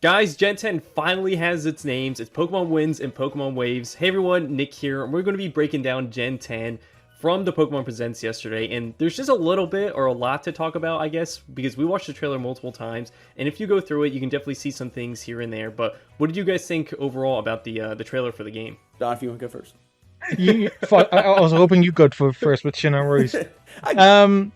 Guys, Gen 10 finally has its names. It's Pokemon Winds and Pokemon Waves. Hey everyone, Nick here, and we're going to be breaking down Gen 10 from the Pokemon Presents yesterday, and there's just a little bit or a lot to talk about, I guess, because we watched the trailer multiple times, and if you go through it, you can definitely see some things here and there, but what did you guys think overall about the trailer for the game? Don, if you want to go first. I was hoping you go for first with Shinari's.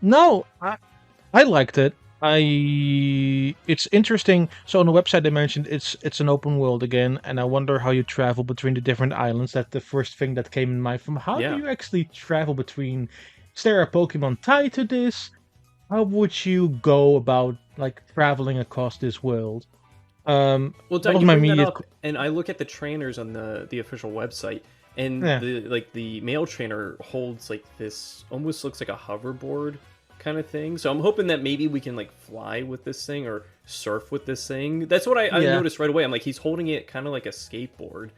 No, I liked it. It's interesting. So on the website they mentioned it's an open world again, and I wonder how you travel between the different islands. That's the first thing that came in mind. From how Yeah. do you actually travel between? Is there a Pokemon tied to this? How would you go about like traveling across this world? Well, That Don, was you my bring that immediate. up, and I look at the trainers on the official website, and Yeah. the male trainer holds like this, almost looks like a hoverboard kind of thing. So I'm hoping that maybe we can like fly with this thing or surf with this thing. That's what I Yeah. noticed right away. I'm like, he's holding it kind of like a skateboard,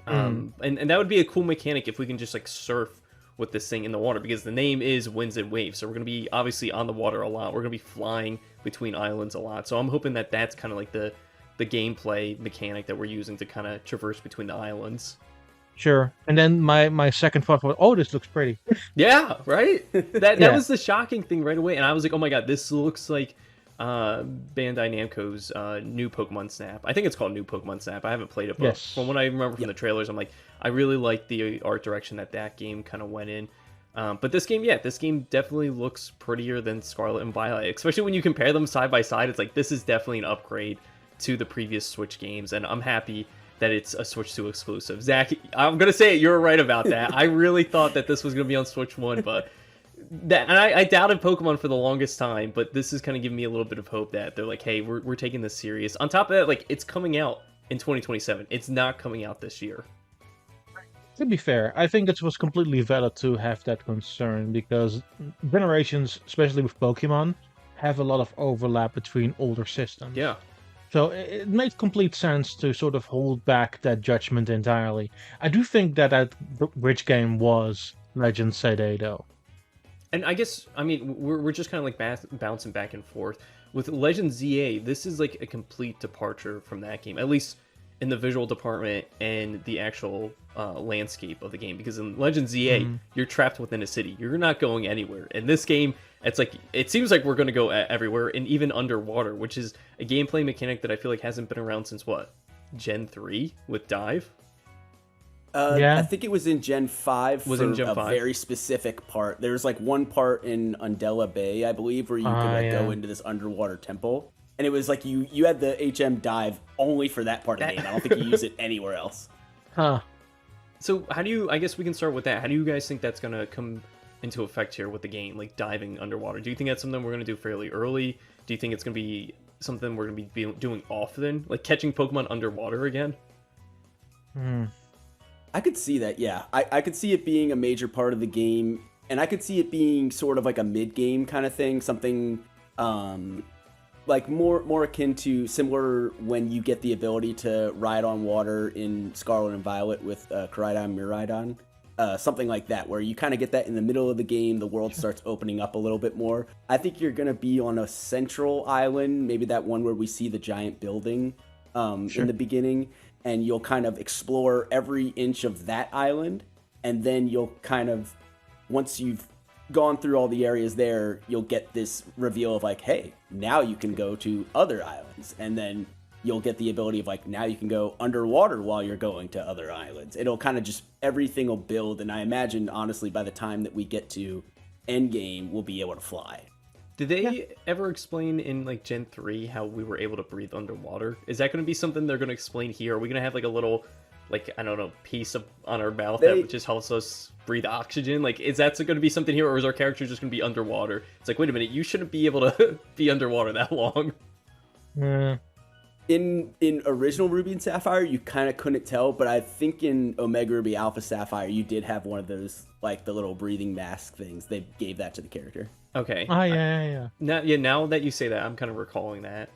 Mm. and that would be a cool mechanic if we can just like surf with this thing in the water, because the name is Winds and Waves, so we're gonna be obviously on the water a lot. We're gonna be flying between islands a lot. So I'm hoping that that's kind of like the gameplay mechanic that we're using to kind of traverse between the islands. Sure. And then my second thought was, oh, this looks pretty. Yeah, right? That Yeah. was the shocking thing right away, and I was like, oh my god, this looks like Bandai Namco's new Pokemon Snap. I think it's called New Pokemon Snap. I haven't played it, but Yes. from what I remember from Yep. the trailers, I'm like, I really like the art direction that game kind of went in. But this game, yeah, this game definitely looks prettier than Scarlet and Violet, especially when you compare them side by side. It's like, this is definitely an upgrade to the previous Switch games, and I'm happy that it's a Switch 2 exclusive. Zach, I'm gonna say it, you're right about that. I really thought that this was gonna be on Switch 1, but that, and I doubted Pokemon for the longest time, but this is kind of giving me a little bit of hope that they're like, hey, we're taking this serious. On top of that, like, it's coming out in 2027. It's not coming out this year. To be fair, I think it was completely valid to have that concern because generations, especially with Pokemon, have a lot of overlap between older systems. Yeah. So it made complete sense to sort of hold back that judgment entirely. I do think that bridge game was Legend Seidei, though. And I guess, I mean, we're just kind of like bouncing back and forth. With Legend ZA, this is like a complete departure from that game, at least in the visual department and the actual landscape of the game. Because in Legend ZA, you're trapped within a city. You're not going anywhere. In this game, it's like, it seems like we're going to go everywhere, and even underwater, which is a gameplay mechanic that I feel like hasn't been around since what? Gen 3 with Dive? Yeah. I think it was in Gen 5 Was for in Gen a 5? very specific part. There's like one part in Undella Bay, I believe, where you could like go yeah. into this underwater temple. And it was like you had the HM dive only for that part of the game. I don't think you use it anywhere else. Huh. So how do you, I guess we can start with that. How do you guys think that's going to come into effect here with the game, like diving underwater? Do you think that's something we're going to do fairly early? Do you think it's going to be something we're going to be doing often, like catching Pokemon underwater again? Hmm. I could see that, yeah. I could see it being a major part of the game, and I could see it being sort of like a mid-game kind of thing, something like more akin to similar when you get the ability to ride on water in Scarlet and Violet with Koraidon, Miraidon. Something like that, where you kind of get that in the middle of the game, the world starts opening up a little bit more. I think you're going to be on a central island, maybe that one where we see the giant building in the beginning, and you'll kind of explore every inch of that island, and then you'll kind of, once you've gone through all the areas there, you'll get this reveal of like, hey, now you can go to other islands, and then you'll get the ability of like, now you can go underwater while you're going to other islands. It'll kind of just, everything will build, and I imagine, honestly, by the time that we get to Endgame, we'll be able to fly. Did they ever explain in like Gen 3 how we were able to breathe underwater? Is that going to be something they're going to explain here? Are we going to have like a little, like, I don't know, piece on our mouth that just helps us breathe oxygen? Like, is that going to be something here, or is our character just going to be underwater? It's like, wait a minute, you shouldn't be able to be underwater that long. Yeah. In original Ruby and Sapphire, you kind of couldn't tell, but I think in Omega Ruby Alpha Sapphire, you did have one of those, like the little breathing mask things. They gave that to the character. Okay. Oh, yeah. Now that you say that, I'm kind of recalling that.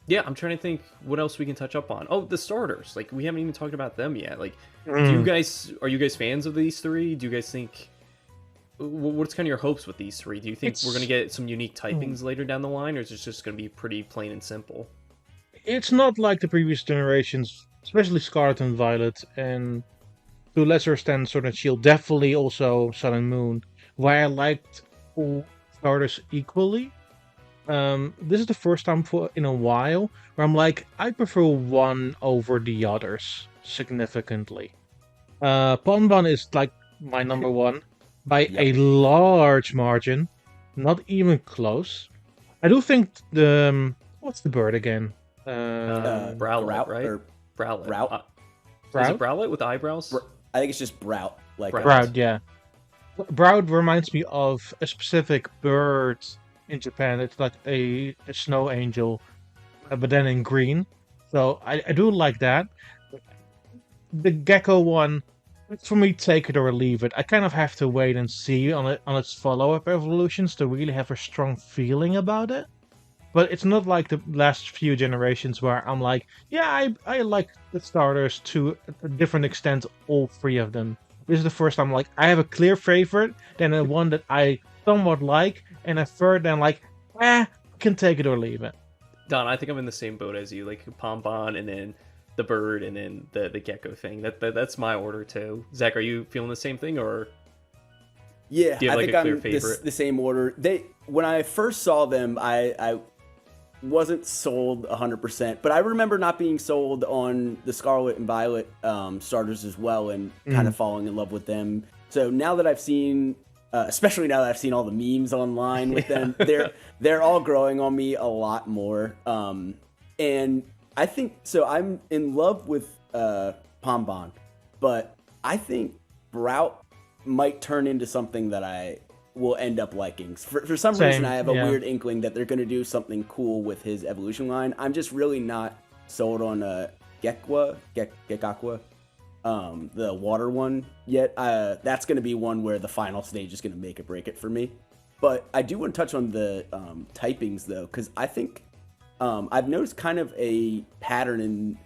Yeah, I'm trying to think what else we can touch up on. Oh, the starters. Like, we haven't even talked about them yet. Like, are you guys fans of these three? Do you guys think, what's kind of your hopes with these three? Do you think we're going to get some unique typings later down the line, or is it just going to be pretty plain and simple? it's not like the previous generations, especially Scarlet and Violet, and to a lesser extent Sword and Shield, definitely also Sun and Moon, where I liked all starters equally. This is the first time for in a while where I'm like, I prefer one over the others significantly. Ponbon is like my number one by Yep. a large margin, not even close. I do think the what's the bird again? Browlet, Grout right? or Browlet. Brout? Is Brout? it Browlet with eyebrows? I think it's just Brout. Like Brout. Broud, yeah. Broud reminds me of a specific bird in Japan. It's like a snow angel, but then in green. So I do like that. The gecko one, it's for me, take it or leave it. I kind of have to wait and see on it on its follow-up evolutions to really have a strong feeling about it. But it's not like the last few generations where I'm like, yeah, I like the starters to a different extent, all three of them. This is the first time like I have a clear favorite, then a one that I somewhat like, and a third then like, can take it or leave it. Don, I think I'm in the same boat as you. Like Pompon, and then the bird, and then the gecko thing. That's my order too. Zach, are you feeling the same thing, or Yeah, do you have I like think a clear I'm favorite? the same order. When I first saw them, I wasn't sold 100%, but I remember not being sold on the Scarlet and Violet starters as well, and kind of falling in love with them. So now that I've seen, especially now that I've seen all the memes online with them, they're all growing on me a lot more. And I think so. I'm in love with Pombon, but I think Brout might turn into something that I will end up liking. For some reason, I have a weird inkling that they're going to do something cool with his evolution line. I'm just really not sold on Gekwa, the water one yet. That's going to be one where the final stage is going to make or break it for me. But I do want to touch on the typings, though, because I think I've noticed kind of a pattern in,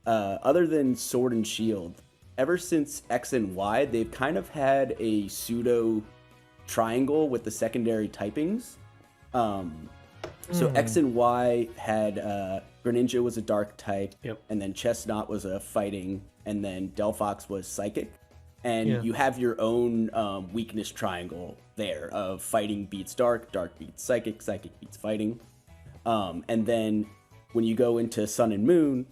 other than Sword and Shield, ever since X and Y, they've kind of had a pseudo triangle with the secondary typings. So X and Y had Greninja was a dark type, and then Chestnut was a fighting, and then Delphox was psychic. And you have your own weakness triangle there of fighting beats dark, dark beats psychic, psychic beats fighting. And then when you go into Sun and Moon,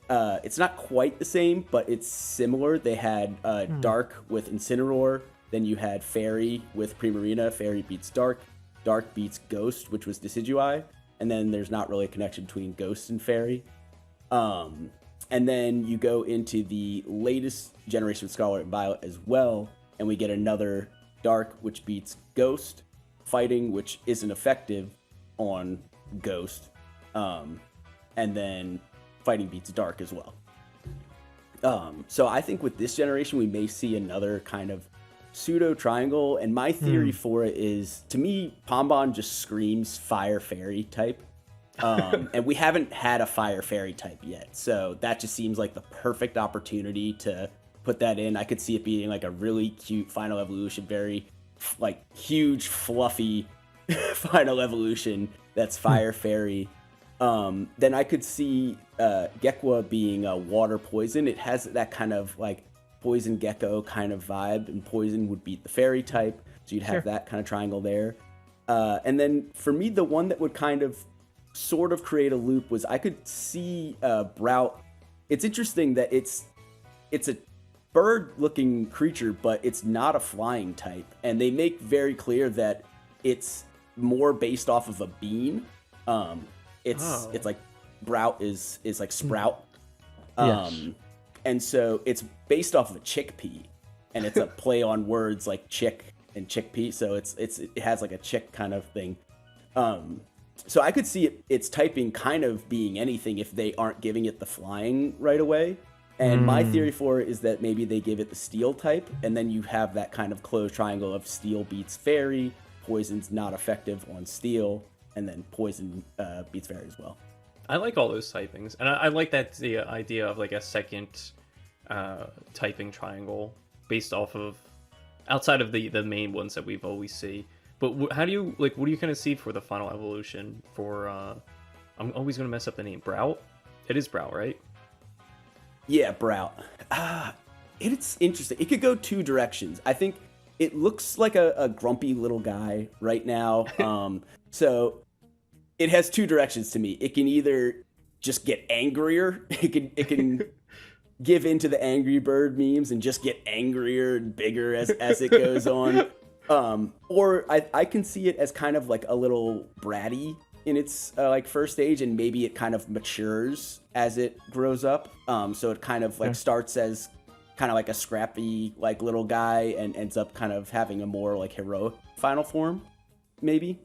it's not quite the same, but it's similar. They had Dark with Incineroar. Then you had Fairy with Primarina. Fairy beats Dark. Dark beats Ghost, which was Decidueye. And then there's not really a connection between Ghost and Fairy. And then you go into the latest generation of Scarlet and Violet as well, and we get another Dark, which beats Ghost. Fighting, which isn't effective on Ghost. And then Fighting beats Dark as well. So I think with this generation, we may see another kind of pseudo triangle, and my theory for it is, to me, Pombon just screams Fire Fairy type. And we haven't had a Fire Fairy type yet, so that just seems like the perfect opportunity to put that in. I could see it being like a really cute final evolution, very like huge, fluffy final evolution that's Fire Fairy. Then I could see Gekwa being a water poison. It has that kind of like poison gecko kind of vibe, and poison would beat the fairy type, so you'd have that kind of triangle there. And then for me, the one that would kind of sort of create a loop was I could see Brout. It's interesting that it's a bird-looking creature, but it's not a flying type, and they make very clear that it's more based off of a bean. It's like Brout is like sprout. Yes. And so it's based off of a chickpea, and it's a play on words like chick and chickpea. So it has like a chick kind of thing. So I could see its typing kind of being anything if they aren't giving it the flying right away. And my theory for it is that maybe they give it the steel type, and then you have that kind of closed triangle of steel beats fairy, poison's not effective on steel, and then poison beats fairy as well. I like all those typings, and I like that the idea of like a second typing triangle based off of outside of the main ones that we've always see. But how do you like? What do you kind of see for the final evolution for? I'm always gonna mess up the name. Brout. It is Brow, right? Yeah, Brow. It's interesting. It could go two directions. I think it looks like a grumpy little guy right now. So it has two directions to me. It can either just get angrier. It can give into the Angry Bird memes and just get angrier and bigger as it goes on. Or I can see it as kind of like a little bratty in its like first stage, and maybe it kind of matures as it grows up. So it kind of like starts as kind of like a scrappy like little guy and ends up kind of having a more like heroic final form, maybe.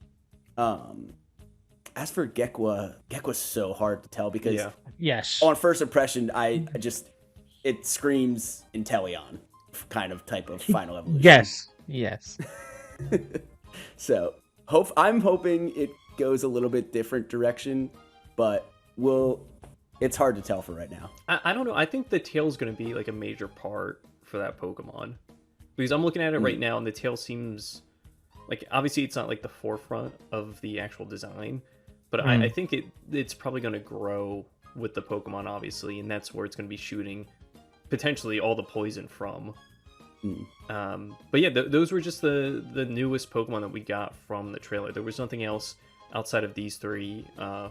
As for Gekwa's so hard to tell because yes, on first impression, it screams Inteleon kind of type of final evolution. Yes. So I'm hoping it goes a little bit different direction, but it's hard to tell for right now. I don't know. I think the tail's going to be like a major part for that Pokemon, because I'm looking at it right now and the tail seems like, obviously it's not like the forefront of the actual design, but I think it's probably going to grow with the Pokemon, obviously, and that's where it's going to be shooting potentially all the poison from. But yeah, those were just the newest Pokemon that we got from the trailer. There was nothing else outside of these three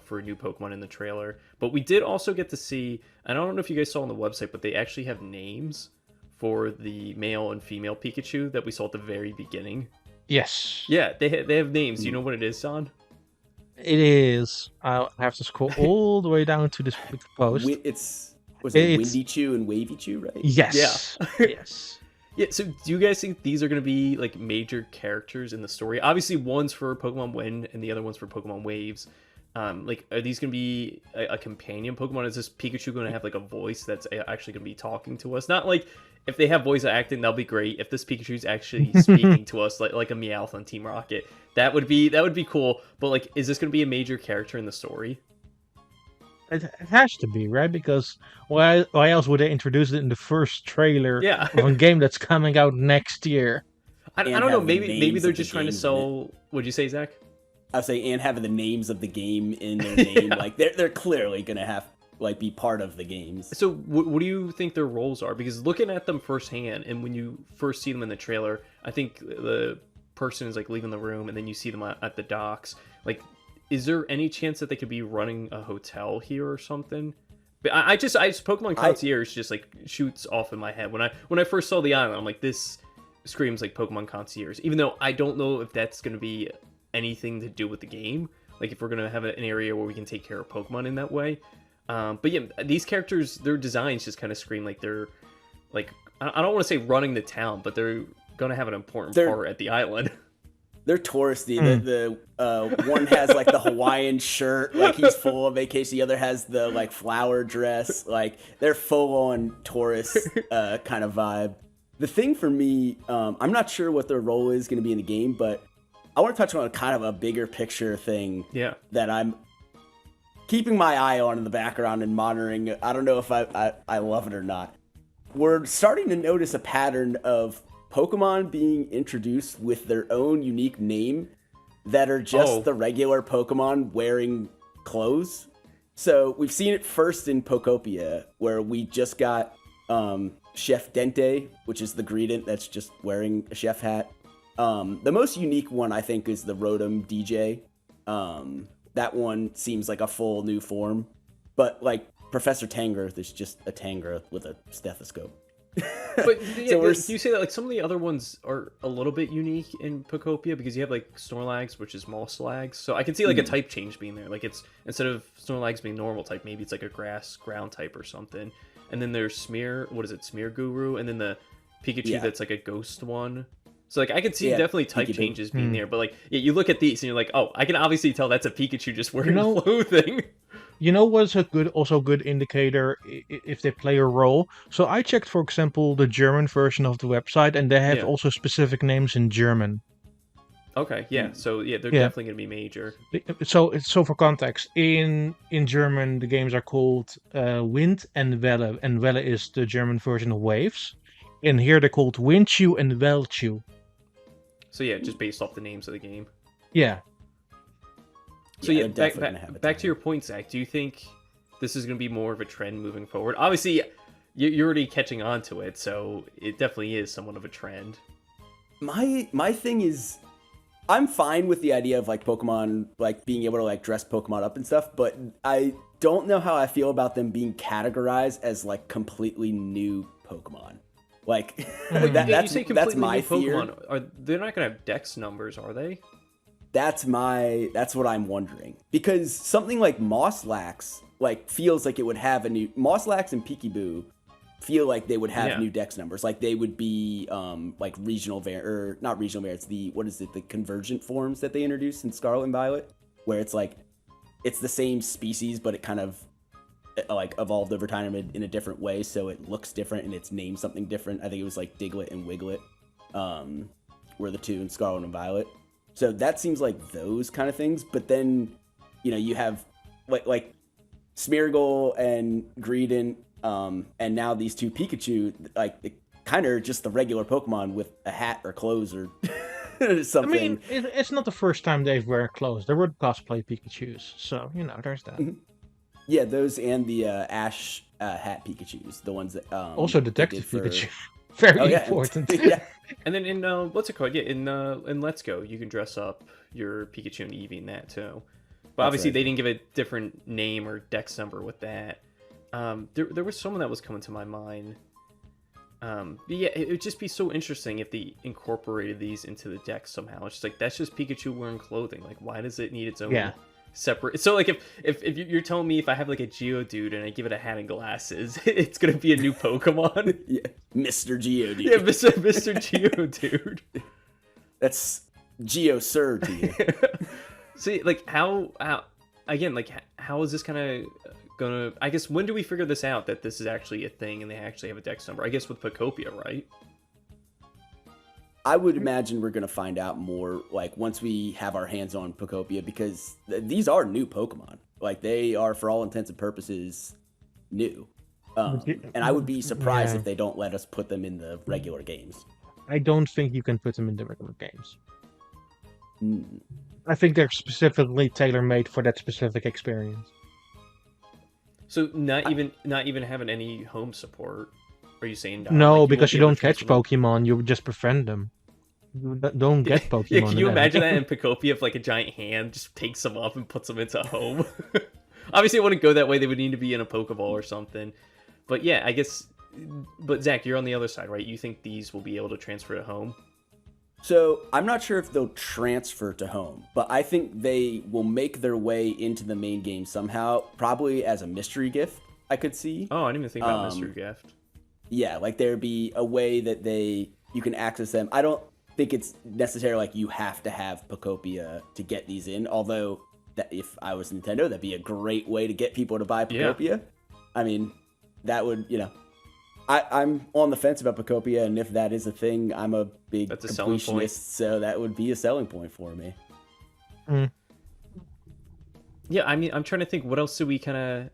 for a new Pokemon in the trailer. But we did also get to see, and I don't know if you guys saw on the website, but they actually have names for the male and female Pikachu that we saw at the very beginning. Yes. Yeah, they have names. Do you know what it is, Son? It is. I'll have to scroll all the way down to this post. It's Windy Chew and Wavy Chew, right? Yes. Yeah. Yes. Yeah, so do you guys think these are going to be like major characters in the story? Obviously, one's for Pokemon Wind and the other one's for Pokemon Waves. Like, are these going to be a companion Pokemon? Is this Pikachu going to have like a voice that's actually going to be talking to us? Not like, if they have voice acting, that'll be great. If this Pikachu's actually speaking to us like a Meowth on Team Rocket, that would be cool. But like, is this going to be a major character in the story? It has to be, right? Because why else would they introduce it in the first trailer of a game that's coming out next year? I don't know. Maybe they're just trying to sell. What'd you say, Zach? I was saying, and having the names of the game in their name, like they're clearly gonna have like be part of the games. So what do you think their roles are? Because looking at them firsthand, and when you first see them in the trailer, I think the person is like leaving the room, and then you see them at the docks. Like, is there any chance that they could be running a hotel here or something? But I Pokemon Concierge just like shoots off in my head when I first saw the island. I'm like, this screams like Pokemon Concierge, even though I don't know if that's going to be anything to do with the game. Like, if we're going to have an area where we can take care of Pokemon in that way. But yeah, these characters, their designs just kind of scream like they're like, I don't want to say running the town, but they're going to have an important part at the island. They're touristy. The one has like the Hawaiian shirt, like he's full on vacation. The other has the like flower dress. Like, they're full on tourist kind of vibe. The thing for me, I'm not sure what their role is going to be in the game, but I want to touch on a kind of a bigger picture thing. Yeah. That I'm keeping my eye on in the background and monitoring. I don't know if I love it or not. We're starting to notice a pattern of Pokemon being introduced with their own unique name that are just the regular Pokemon wearing clothes. So we've seen it first in Pokopia, where we just got Chef Dente, which is the Greedent that's just wearing a chef hat. The most unique one, I think, is the Rotom DJ. That one seems like a full new form. But like Professor Tangrowth is just a Tangrowth with a stethoscope. But yeah, you say that like some of the other ones are a little bit unique in Pokopia, because you have like Snorlax, which is Moslags, so I can see like a type change being there. Like, it's instead of Snorlax being normal type, maybe it's like a grass ground type or something. And then there's Smear Guru, and then the Pikachu that's like a ghost one. So like, I could see definitely type changes being there, but like, you look at these and you're like, oh, I can obviously tell that's a Pikachu just wearing clothing. You know what's a good indicator if they play a role? So I checked, for example, the German version of the website, and they have also specific names in German. Okay, yeah. So yeah, they're definitely going to be major. So for context, in German the games are called Wind and Welle, and Welle is the German version of Waves. And here they're called Windchew and Welchew. So yeah, just based off the names of the game. Yeah. So back to your point, Zach. Do you think this is going to be more of a trend moving forward? Obviously, you're already catching on to it, so it definitely is somewhat of a trend. My thing is, I'm fine with the idea of like Pokemon like being able to like dress Pokemon up and stuff, but I don't know how I feel about them being categorized as like completely new Pokemon. Like that's my fear. Pokemon. They're not gonna have Dex numbers, are they? That's what I'm wondering, because something like Mosslax like feels like it would have a new Mosslax and Peekaboo feel like they would have new Dex numbers, like they would be like regional or not regional variants, the convergent forms that they introduced in Scarlet and Violet, where it's like it's the same species but it kind of like evolved over time in a different way, so it looks different and it's named something different. I think it was like Diglett and Wiglet were the two in Scarlet and Violet. So that seems like those kind of things. But then, you know, you have like Smeargle and Greedent, and now these two Pikachu, like they kind of just the regular Pokemon with a hat or clothes or something. I mean, it's not the first time they've wear clothes. There were cosplay Pikachus, so you know, there's that. Yeah, those and the Ash hat Pikachus, the ones that also detective Pikachu. Very important. Yeah. And then in what's it called? Yeah, in Let's Go, you can dress up your Pikachu and Eevee in that too. But obviously they didn't give a different name or Dex number with that. There was someone that was coming to my mind. But yeah, it would just be so interesting if they incorporated these into the Dex somehow. It's just like that's just Pikachu wearing clothing. Like, why does it need its own separate? So like if you're telling me if I have like a Geodude and I give it a hat and glasses, it's gonna be a new Pokemon. Yeah, Mr. Geodude. Yeah, Mr. Geodude. That's Geosir to you. See, like how again, like how is this kind of gonna? I guess when do we figure this out that this is actually a thing and they actually have a Dex number? I guess with Pokopia, right? I would imagine we're going to find out more like once we have our hands on Pokopia, because these are new Pokemon. Like they are, for all intents and purposes, new. And I would be surprised if they don't let us put them in the regular games. I don't think you can put them in the regular games. I think they're specifically tailor-made for that specific experience. So not even having any home support. Are you saying no? Like because you don't catch Pokemon, you just befriend them. You don't get Pokemon. Yeah, can you imagine that in Pokopia if like a giant hand just takes them up and puts them into a home? Obviously, it wouldn't go that way. They would need to be in a Pokeball or something. But yeah, I guess. But Zach, you're on the other side, right? You think these will be able to transfer to home? So I'm not sure if they'll transfer to home, but I think they will make their way into the main game somehow, probably as a mystery gift. I could see. Oh, I didn't even think about mystery gift. Yeah, like there'd be a way that you can access them. I don't think it's necessarily like you have to have Pokopia to get these in, although that if I was Nintendo, that'd be a great way to get people to buy Pokopia. Yeah. I mean, that would, you know, I'm on the fence about Pokopia, and if that is a thing, I'm a big completionist, so that would be a selling point for me. Yeah, I mean, I'm trying to think, what else do we kind of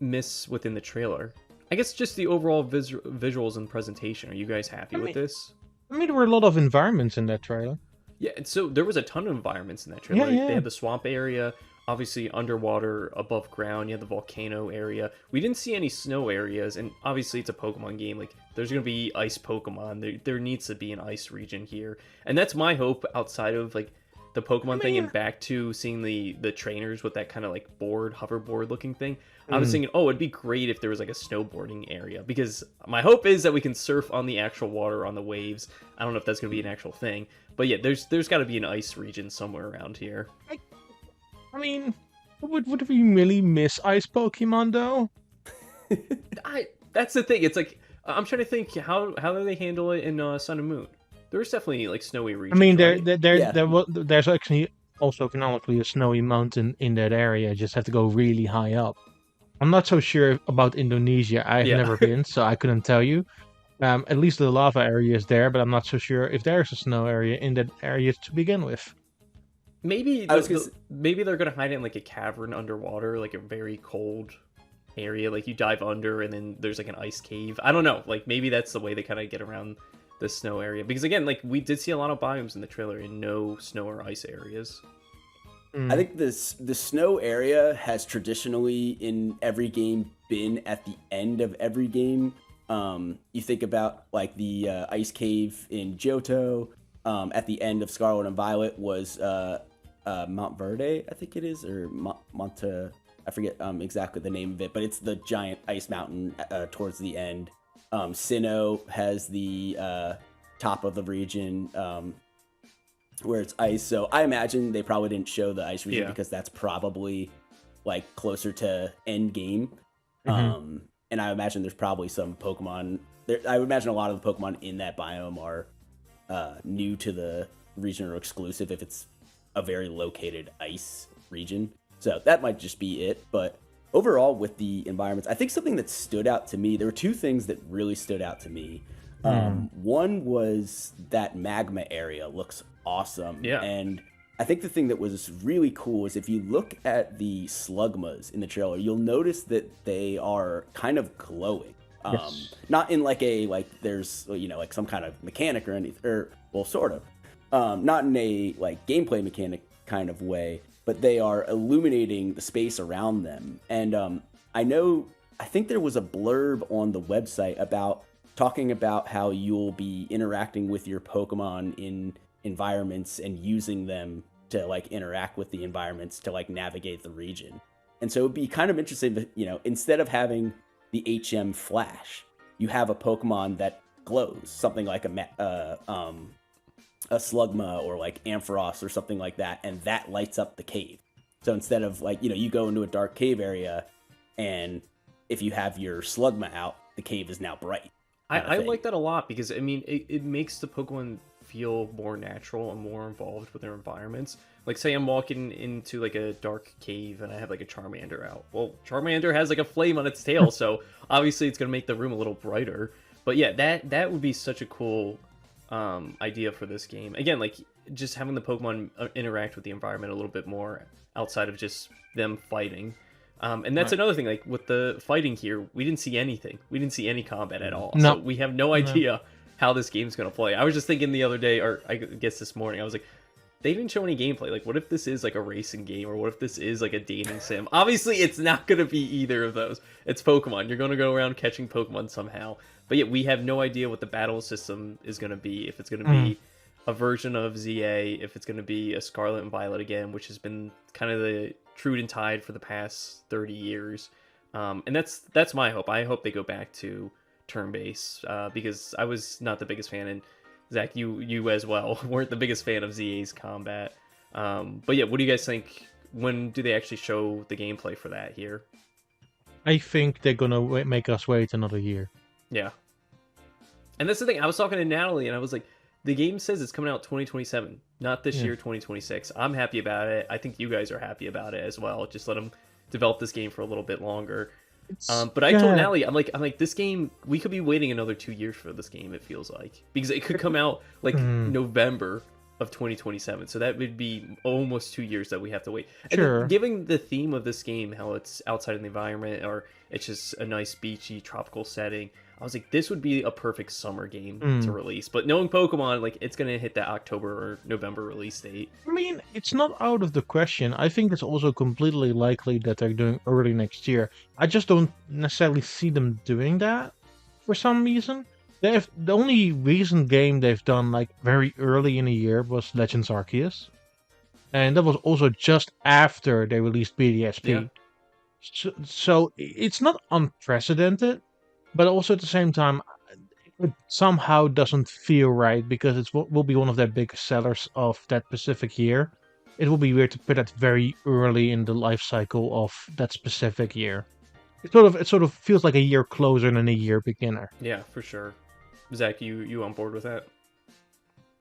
miss within the trailer? I guess just the overall visuals and presentation. Are you guys happy with this? I mean, there were a lot of environments in that trailer. Yeah, so there was a ton of environments in that trailer. Yeah. They had the swamp area, obviously underwater, above ground. You had the volcano area. We didn't see any snow areas, and obviously it's a Pokemon game. Like, there's going to be ice Pokemon. There needs to be an ice region here. And that's my hope outside of, like, the Pokemon thing and back to seeing the trainers with that kind of, like, hoverboard looking thing. I was thinking, oh, it'd be great if there was, like, a snowboarding area. Because my hope is that we can surf on the actual water, on the waves. I don't know if that's going to be an actual thing. But yeah, there's got to be an ice region somewhere around here. I mean, would we really miss ice Pokemon though? That's the thing. It's like I'm trying to think how do they handle it in Sun and Moon? There's definitely like snowy regions. I mean, right? there's actually also canonically a snowy mountain in that area. You just have to go really high up. I'm not so sure about Indonesia. I've never been, so I couldn't tell you. At least the lava area is there, but I'm not so sure if there's a snow area in that area to begin with. Maybe maybe they're gonna hide it in like a cavern underwater, like a very cold area. Like you dive under and then there's like an ice cave. I don't know. Like maybe that's the way they kind of get around the snow area. Because again, like we did see a lot of biomes in the trailer and no snow or ice areas. I think the snow area has traditionally in every game been at the end of every game. You think about like the ice cave in Johto. At the end of Scarlet and Violet was Mount Verde, I think it is, or Monte. I forget exactly the name of it, but it's the giant ice mountain towards the end. Sinnoh has the top of the region where it's ice. So I imagine they probably didn't show the ice region because that's probably like closer to end game. And I imagine there's probably some Pokemon. I would imagine a lot of the Pokemon in that biome are new to the region or exclusive if it's a very located ice region. So that might just be it. But overall, with the environments, I think something that stood out to me, there were two things that really stood out to me. One was that magma area looks awesome. Yeah. And I think the thing that was really cool is if you look at the Slugmas in the trailer, you'll notice that they are kind of glowing. Not in like a, like there's, you know, like some kind of mechanic or anything, or well, sort of. Not in a like gameplay mechanic kind of way, but they are illuminating the space around them. And I think there was a blurb on the website about talking about how you'll be interacting with your Pokemon in environments and using them to like interact with the environments to like navigate the region. And so it'd be kind of interesting to, you know, instead of having the HM flash, you have a Pokemon that glows, something like a Slugma or like Ampharos or something like that, and that lights up the cave. So instead of like, you know, you go into a dark cave area, and if you have your Slugma out, the cave is now bright. I like that a lot because, I mean, it makes the Pokemon feel more natural and more involved with their environments. Like, say I'm walking into like a dark cave and I have like a Charmander out. Well, Charmander has like a flame on its tail, so obviously it's gonna make the room a little brighter. But yeah, that would be such a cool idea for this game. Again, like just having the Pokemon interact with the environment a little bit more outside of just them fighting. And that's another thing, like with the fighting here, we didn't see anything. We didn't see any combat at all. No. So we have no idea how this game's going to play. I was just thinking the other day, or I guess this morning, I was like, they didn't show any gameplay. Like, what if this is like a racing game, or what if this is like a dating sim? Obviously, it's not going to be either of those. It's Pokemon. You're going to go around catching Pokemon somehow. But yet, we have no idea what the battle system is going to be. If it's going to be a version of ZA, if it's going to be a Scarlet and Violet again, which has been kind of the true and tied for the past 30 years. And that's my hope. I hope they go back to turn-based, because I was not the biggest fan, and Zach, you as well weren't the biggest fan of ZA's combat. But yeah, what do you guys think? When do they actually show the gameplay for that here? I think they're gonna make us wait another year. Yeah. And that's the thing. I was talking to Natalie, and I was like, the game says it's coming out 2027, not this year, 2026. I'm happy about it. I think you guys are happy about it as well. Just let them develop this game for a little bit longer. But I told Natalie, I'm like, this game, we could be waiting another 2 years for this game, it feels like. Because it could come out like November of 2027. So that would be almost 2 years that we have to wait. And given the theme of this game, how it's outside in the environment, or it's just a nice beachy tropical setting, I was like, this would be a perfect summer game to release. But knowing Pokemon, like, it's going to hit that October or November release date. I mean, it's not out of the question. I think it's also completely likely that they're doing early next year. I just don't necessarily see them doing that for some reason. The only recent game they've done, like, very early in the year was Legends Arceus. And that was also just after they released BDSP. Yeah. So it's not unprecedented. But also at the same time, it somehow doesn't feel right because it will be one of their biggest sellers of that specific year. It will be weird to put that very early in the life cycle of that specific year. It sort of feels like a year closer than a year beginner. Yeah, for sure. Zach, you on board with that?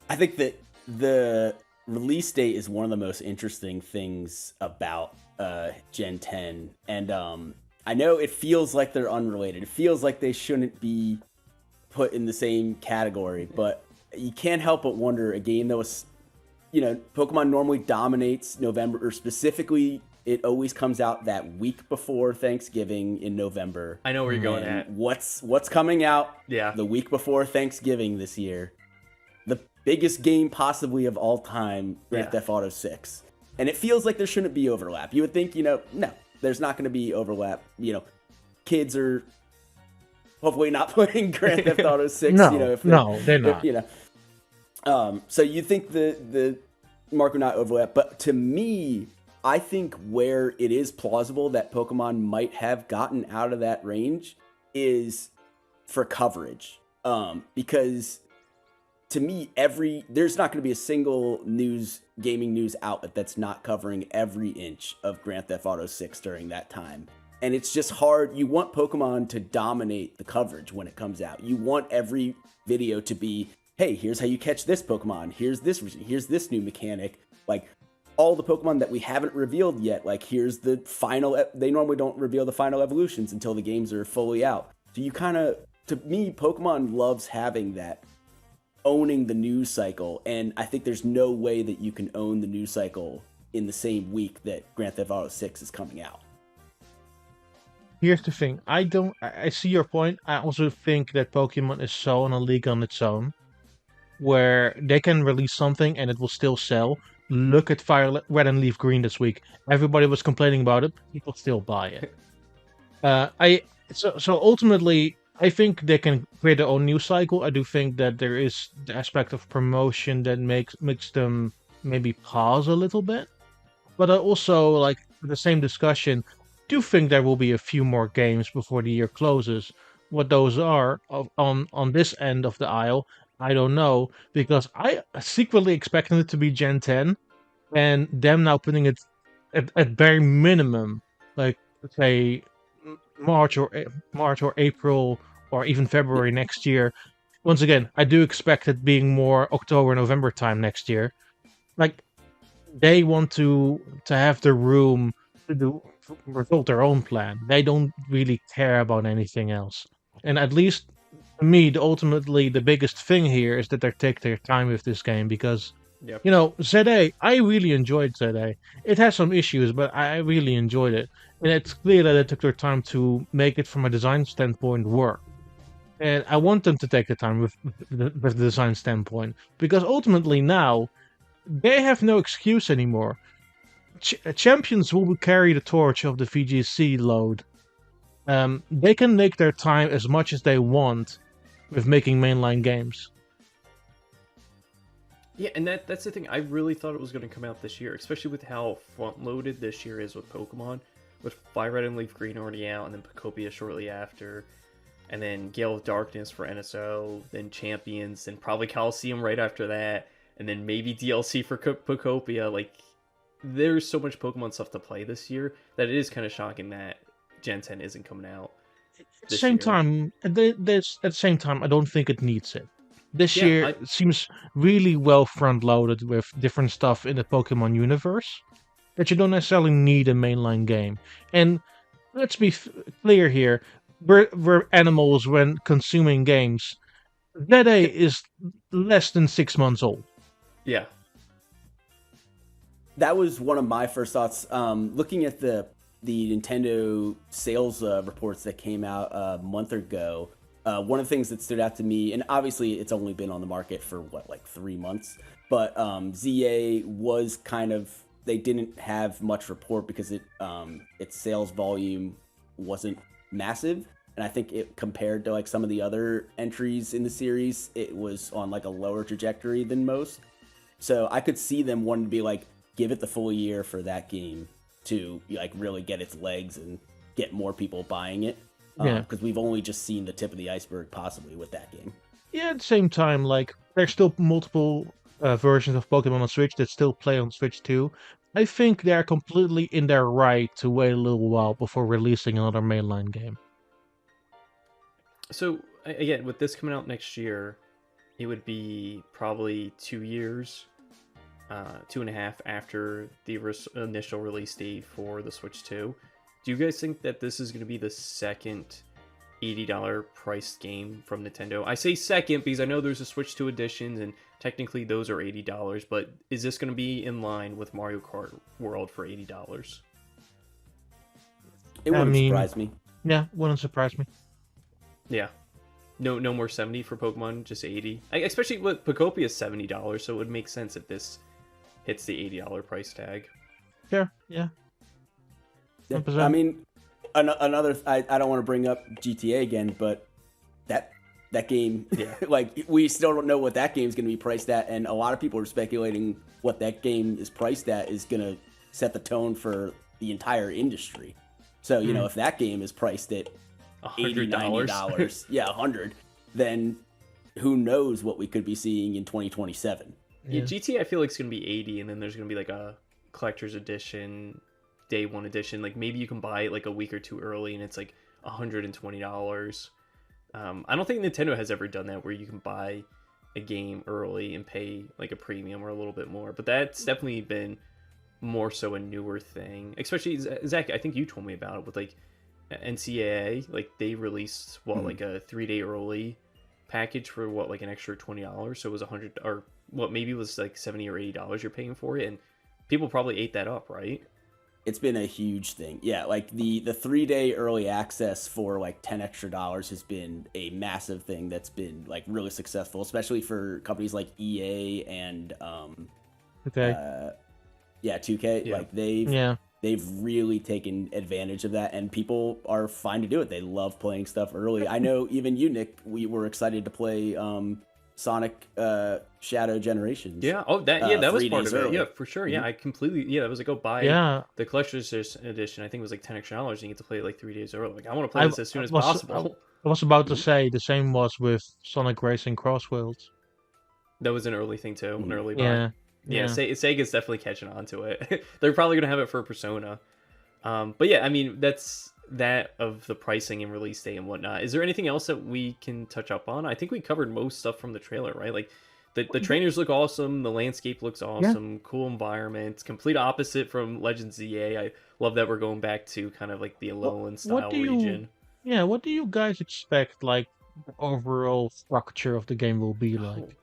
I think that the release date is one of the most interesting things about Gen 10, and I know it feels like they're unrelated. It feels like they shouldn't be put in the same category, but you can't help but wonder, a game that was, you know, Pokemon normally dominates November, or specifically, it always comes out that week before Thanksgiving in November. I know where you're going at. What's coming out the week before Thanksgiving this year? The biggest game possibly of all time, Grand Theft Auto 6. And it feels like there shouldn't be overlap. You would think, no, there's not going to be overlap. Kids are hopefully not playing Grand Theft Auto 6. No, they're not. So you think the mark would not overlap. But to me, I think where it is plausible that Pokemon might have gotten out of that range is for coverage. Because to me, there's not going to be a single gaming news outlet that's not covering every inch of Grand Theft Auto 6 during that time. And it's just hard. You want Pokemon to dominate the coverage when it comes out. You want every video to be, hey, here's how you catch this Pokemon. Here's this new mechanic. Like, all the Pokemon that we haven't revealed yet, like, here's the final. They normally don't reveal the final evolutions until the games are fully out. So you to me, Pokemon loves having that, owning the news cycle. And I think there's no way that you can own the news cycle in the same week that Grand Theft Auto 6 is coming out. Here's the thing. I see your point. I also think that Pokemon is so in a league on its own, where they can release something and it will still sell. Look at Fire Red and Leaf Green this week. Everybody was complaining about it. People still buy it. So ultimately, I think they can create their own news cycle. I do think that there is the aspect of promotion that makes them maybe pause a little bit. But I also, like, the same discussion, do think there will be a few more games before the year closes. What those are on this end of the aisle, I don't know, because I secretly expected it to be Gen 10, and them now putting it at bare minimum, like, let's say March or April or even February next year. Once again, I do expect it being more October, November time next year. Like, they want to have the room to build their own plan. They don't really care about anything else. And at least to me, ultimately the biggest thing here is that they take their time with this game, because ZA, I really enjoyed ZA. It has some issues, but I really enjoyed it. And it's clear that they took their time to make it from a design standpoint work. And I want them to take the time with the design standpoint, because ultimately now they have no excuse anymore. Champions will carry the torch of the VGC load. They can make their time as much as they want with making mainline games. Yeah, and that's the thing. I really thought it was going to come out this year, especially with how front-loaded this year is with Pokemon, with Fire Red and Leaf Green already out, and then Pokopia shortly after, and then Gale of Darkness for NSO, then Champions, and probably Coliseum right after that, and then maybe DLC for Pokopia. Like, there's so much Pokemon stuff to play this year that it is kind of shocking that Gen 10 isn't coming out. At the same time, I don't think it needs it. This year it seems really well front-loaded with different stuff in the Pokemon universe that you don't necessarily need a mainline game. And let's be clear here, we're animals when consuming games. ZA is less than 6 months old. Yeah. That was one of my first thoughts. Looking at the Nintendo sales reports that came out a month ago, one of the things that stood out to me, and obviously it's only been on the market for 3 months, but ZA was they didn't have much report because its sales volume wasn't massive. And I think it compared to some of the other entries in the series, it was on a lower trajectory than most. So I could see them wanting to be give it the full year for that game to really get its legs and get more people buying it. Because we've only just seen the tip of the iceberg possibly with that game. Yeah, at the same time, there's still multiple versions of Pokemon on Switch that still play on Switch too. I think they're completely in their right to wait a little while before releasing another mainline game. So, again, with this coming out next year, it would be probably 2 years, 2.5 after the initial release date for the Switch 2. Do you guys think that this is going to be the second $80 priced game from Nintendo? I say second because I know there's a Switch 2 editions, and technically those are $80, but is this going to be in line with Mario Kart World for $80? It wouldn't surprise me. Yeah, wouldn't surprise me. Yeah. No more 70 for Pokemon, just 80. Especially with Pokopia is $70, so it would make sense if this hits the $80 price tag. Sure. Yeah. I 100%. mean, another. I don't want to bring up GTA again, but that game, Yeah. like we still don't know what that game's going to be priced at, and a lot of people are speculating what that game is priced at is going to set the tone for the entire industry. So you know, if that game is priced at $80, $90, yeah, $100, then who knows what we could be seeing in 2027. Yeah, GTA I feel like it's gonna be 80, and then there's gonna be like a collector's edition, day one edition. Like maybe you can buy it like a week or two early, and it's like $120. I don't think Nintendo has ever done that where you can buy a game early and pay like a premium or a little bit more. But that's definitely been more so a newer thing. Especially Zach, I think you told me about it with like NCAA. Like they released like a 3-day early package for like an extra $20. So it was $100 or maybe it was like $70 or $80 you're paying for it, and people probably ate that up, right? It's been a huge thing. Yeah, like the 3-day early access for like $10 extra has been a massive thing that's been like really successful, especially for companies like EA and Okay. 2K. Yeah. Like they've really taken advantage of that, and people are fine to do it. They love playing stuff early. I know even you, Nick, we were excited to play Sonic Shadow Generations. Yeah. Oh, that was part of it. Early. Yeah, for sure. Yeah, I completely. Yeah, that was like go buy the collector's edition. I think it was like $10 extra, and you get to play it like 3 days early. Like I want to play this as soon as possible. I was about to say the same was with Sonic Racing Cross Worlds. That was an early thing too, an early buy. Yeah. Sega's definitely catching on to it. They're probably gonna have it for Persona. But yeah, I mean that's that of the pricing and release date and whatnot. Is there anything else that we can touch up on? I think we covered most stuff from the trailer, right? Like the trainers look awesome, the landscape looks awesome, cool environment, complete opposite from Legends ZA. I love that we're going back to kind of like the Alolan style region. Yeah, what do you guys expect like the overall structure of the game will be like?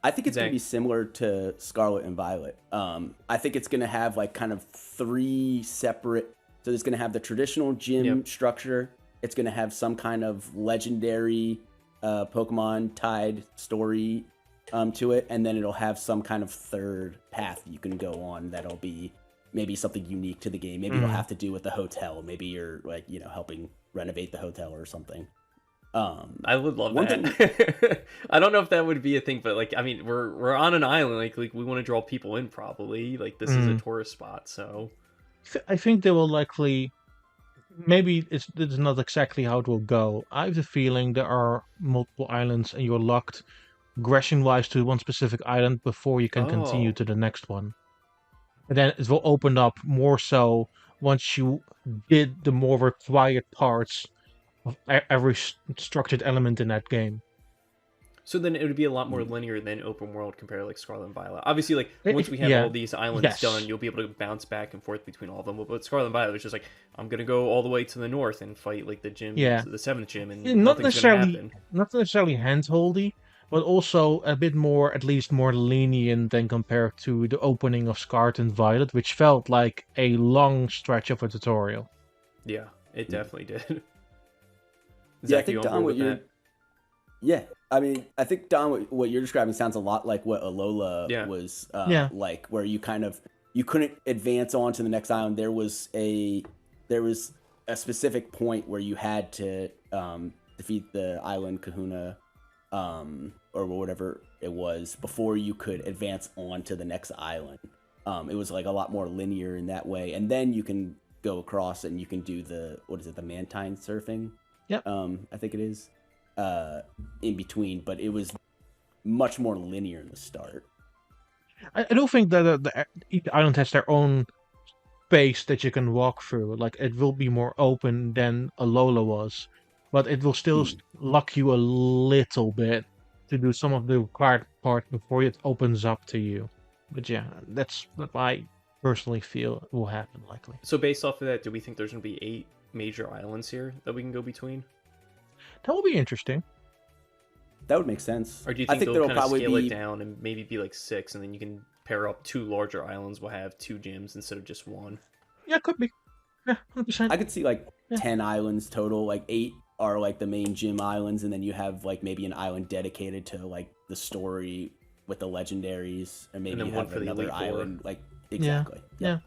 I think it's going to be similar to Scarlet and Violet. I think it's going to have like kind of 3 separate. So it's going to have the traditional gym structure. It's going to have some kind of legendary Pokemon tied story to it, and then it'll have some kind of third path you can go on that'll be maybe something unique to the game. Maybe it'll have to do with the hotel. Maybe you're like helping renovate the hotel or something. I would love that. I don't know if that would be a thing, but like, I mean, we're on an island. Like we want to draw people in. Probably like this is a tourist spot. So I think they will likely. Maybe it's not exactly how it will go. I have the feeling there are multiple islands, and you're locked progression-wise to one specific island before you can continue to the next one. And then it will open up more so once you did the more required parts of every structured element in that game. So then it would be a lot more linear than open world compared to like Scarlet and Violet. Obviously, like once we have all these islands done, you'll be able to bounce back and forth between all of them. But Scarlet and Violet was just like, I'm gonna go all the way to the north and fight like the gym, the 7th gym, and nothing's gonna happen. Not necessarily handholdy, but also a bit more, at least more lenient than compared to the opening of Scarlet and Violet, which felt like a long stretch of a tutorial. Yeah, it definitely did. Yeah, I think Don, I mean, I think Don, what you're describing sounds a lot like what Alola was like, where you couldn't advance on to the next island. There was a specific point where you had to defeat the island Kahuna, or whatever it was, before you could advance on to the next island. It was like a lot more linear in that way, and then you can go across and you can do the Mantine surfing. Yep. I think it is in between, but it was much more linear in the start. I don't think that each island has their own space that you can walk through. Like it will be more open than Alola was, but it will still lock you a little bit to do some of the required part before it opens up to you. But yeah, that's what I personally feel will happen likely. So based off of that, do we think there's going to be 8 major islands here that we can go between? That will be interesting. That would make sense. Or do you think they'll kind of scale it down and maybe be like 6, and then you can pair up 2 larger islands will have 2 gyms instead of just 1? Yeah, could be. Yeah, 100%. I could see like 10 islands total. Like 8 are like the main gym islands, and then you have like maybe an island dedicated to like the story with the legendaries, and maybe then you one have for the another Elite Four. island. Like exactly. Yeah.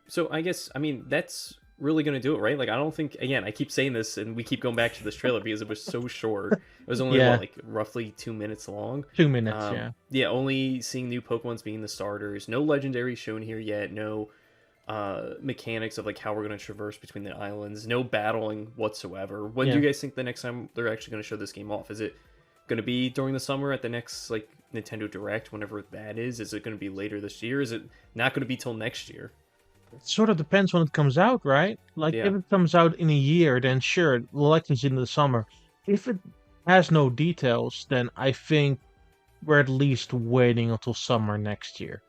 So I guess, I mean, that's really going to do it, right? Like, I don't think, again, I keep saying this and we keep going back to this trailer because it was so short. It was only, Yeah. what, like roughly 2 minutes long? 2 minutes, yeah. Yeah, only seeing new Pokemons being the starters. No legendaries shown here yet. No mechanics of like how we're going to traverse between the islands. No battling whatsoever. When do you guys think the next time they're actually going to show this game off? Is it going to be during the summer at the next like Nintendo Direct, whenever that is? Is it going to be later this year? Is it not going to be till next year? It sort of depends when it comes out, right? Like, Yeah. if it comes out in a year, then sure, Legends in the summer. If it has no details, then I think we're at least waiting until summer next year.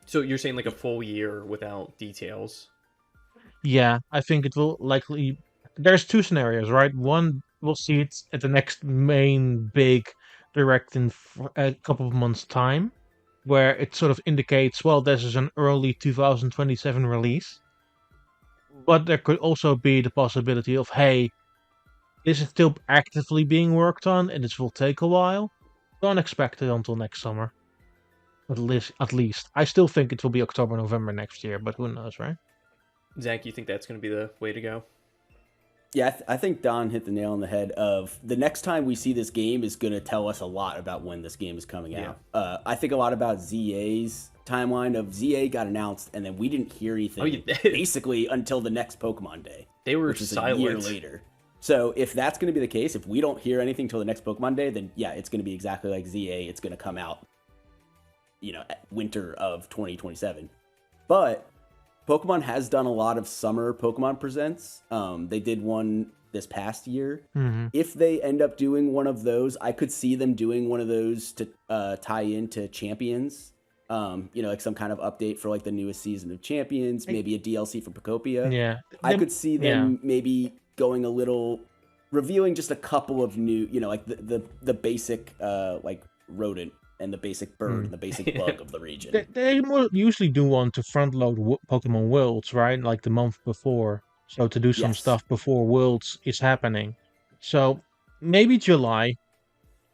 So you're saying like a full year without details? Yeah, I think it will likely. There's two scenarios, right? One, we'll see it at the next main big direct in a couple of months' time, where it sort of indicates, well, this is an early 2027 release. But there could also be the possibility of, hey, this is still actively being worked on and this will take a while. Don't expect it until next summer. At least. I still think it will be October, November next year, but who knows, right? Zach, you think that's going to be the way to go? Yeah, I think Don hit the nail on the head of the next time we see this game is going to tell us a lot about when this game is coming out. I think a lot about ZA's timeline of ZA got announced and then we didn't hear anything basically until the next Pokemon Day. They were which is silent. a year later. So if that's going to be the case, if we don't hear anything till the next Pokemon Day, then yeah, it's going to be exactly like ZA. It's going to come out, winter of 2027. But Pokemon has done a lot of summer Pokemon presents. They did one this past year. Mm-hmm. If they end up doing one of those, I could see them doing one of those to tie into Champions. Like some kind of update for like the newest season of Champions, maybe a DLC for Pokopia. Yeah. I could see them maybe going a little, revealing just a couple of new, like the basic like rodent and the basic bird and the basic bug of the region. They usually do want to front load Pokemon Worlds, right? Like the month before. So to do some stuff before Worlds is happening. So maybe July.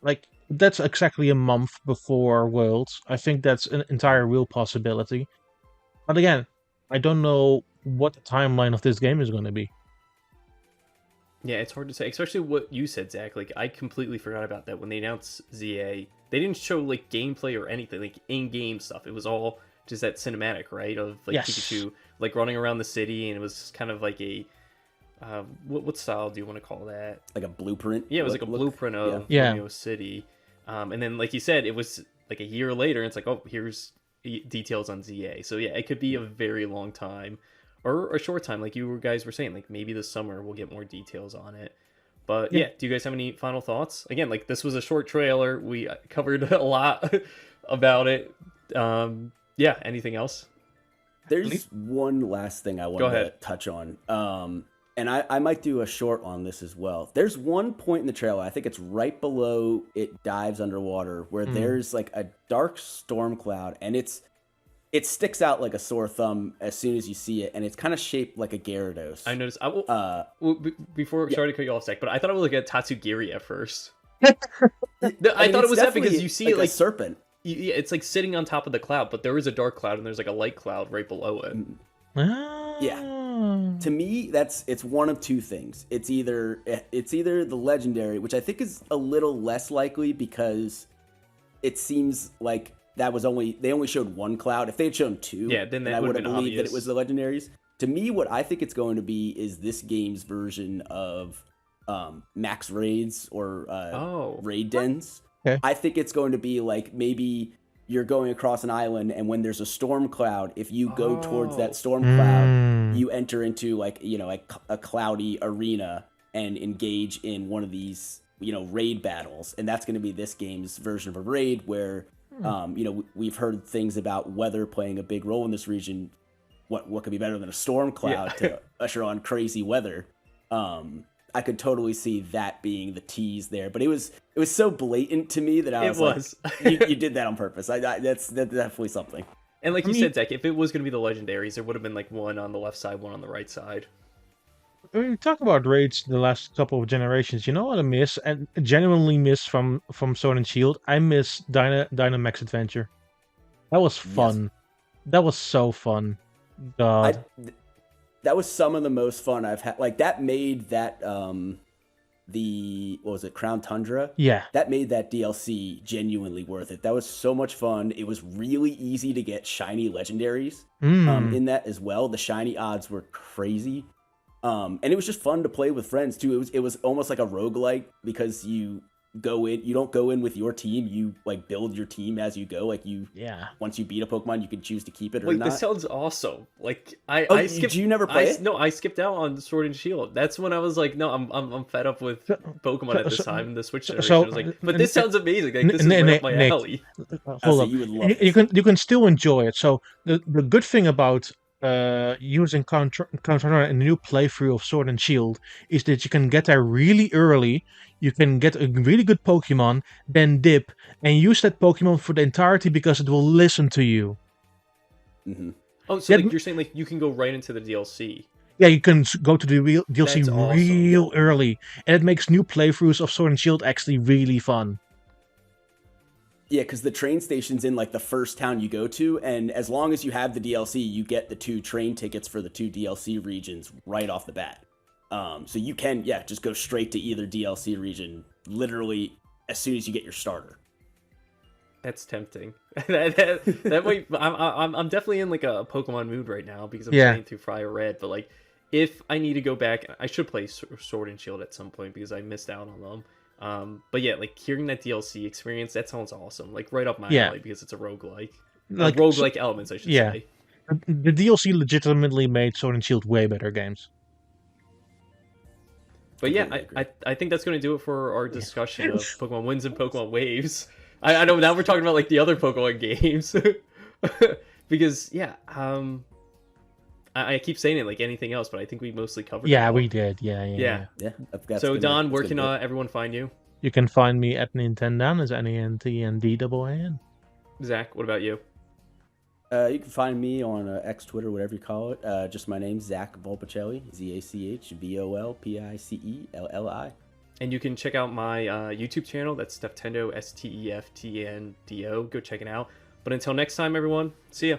Like, that's exactly a month before Worlds. I think that's an entire real possibility. But again, I don't know what the timeline of this game is going to be. Yeah, it's hard to say, especially what you said, Zach. Like, I completely forgot about that when they announced ZA. They didn't show like gameplay or anything, like in-game stuff. It was all just that cinematic, right? Of like Pikachu like running around the city, and it was kind of like a what style do you want to call that? Like a blueprint. Yeah, it was like a blueprint of Romeo City. And then, like you said, it was like a year later, and it's like, oh, here's details on ZA. So yeah, it could be a very long time. Or a short time, like you guys were saying, like maybe this summer we'll get more details on it. But yeah, do you guys have any final thoughts? Again, like this was a short trailer. We covered a lot about it. Yeah, anything else? There's one last thing I wanted to touch on. And I might do a short on this as well. There's one point in the trailer, I think it's right below it dives underwater, where there's like a dark storm cloud, and it sticks out like a sore thumb as soon as you see it, and it's kind of shaped like a Gyarados. I noticed. Before sorry to cut you off, Zach, but I thought it was like a Tatsugiri at first. I thought it was that because you see it like a serpent. Yeah, it's like sitting on top of the cloud, but there is a dark cloud and there's like a light cloud right below it. Yeah. To me, it's one of two things. It's either the legendary, which I think is a little less likely because it seems like they only showed one cloud. If they had shown two, then I would have believed that it was the legendaries. To me, what I think it's going to be is this game's version of max raids or raid dens. Okay. I think it's going to be like maybe you're going across an island, and when there's a storm cloud, if you go towards that storm cloud, you enter into like a cloudy arena and engage in one of these raid battles, and that's going to be this game's version of a raid where we've heard things about weather playing a big role in this region. What could be better than a storm cloud to usher on crazy weather? I could totally see that being the tease there, but it was so blatant to me that I was like, you did that on purpose. That's definitely something. And like you said, Zach, if it was going to be the legendaries, there would have been like one on the left side, one on the right side. When you talk about raids the last couple of generations, you know what I miss and genuinely miss from Sword and Shield? I miss Dynamax Adventure. That was Yes. fun. That was so fun. God. That was some of the most fun I've had. Like that made that what was it, Crown Tundra? Yeah. That made that DLC genuinely worth it. That was so much fun. It was really easy to get shiny legendaries in that as well. The shiny odds were crazy. And it was just fun to play with friends too. It was almost like a roguelike because you don't go in with your team, you like build your team as you go. Like once you beat a Pokemon, you can choose to keep it or Wait, not. this sounds awesome. Like I skipped. Did you never play it? No, I skipped out on Sword and Shield. That's when I was like, no, I'm fed up with Pokemon at this time in the Switch generation. I was like, but this sounds amazing. Like this is right up my alley. Hold up. You would love you can still enjoy it. So the good thing about using Contra in the new playthrough of Sword and Shield is that you can get there really early. You can get a really good Pokemon, then dip, and use that Pokemon for the entirety because it will listen to you. Mm-hmm. Oh, so like you're saying like you can go right into the DLC. Yeah, you can go to the real DLC That's real awesome. early, and it makes new playthroughs of Sword and Shield actually really fun. Yeah, because the train station's in like the first town you go to, and as long as you have the DLC, you get the 2 train tickets for the 2 DLC regions right off the bat. So you can, just go straight to either DLC region literally as soon as you get your starter. That's tempting. that might. I'm definitely in like a Pokemon mood right now because I'm playing through Fire Red. But like, if I need to go back, I should play Sword and Shield at some point because I missed out on them. But yeah, like hearing that DLC experience, that sounds awesome. Like right up my alley because it's a roguelike. Like roguelike elements, I should say. The DLC legitimately made Sword and Shield way better games. But yeah, I think that's going to do it for our discussion of Pokemon Wins and Pokemon Waves. I know now we're talking about like the other Pokemon games. Because I keep saying it like anything else, but I think we mostly covered it all. We did. Yeah. So Don, where can everyone find you? You can find me at Nintendan, as NENTNDAN. Zach, what about you? You can find me on X, Twitter, whatever you call it. Just my name, Zach Volpicelli, ZachVolpicelli. And you can check out my YouTube channel. That's Steftendo, STEFTNDO. Go check it out. But until next time, everyone, see ya.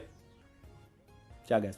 Ciao, guys.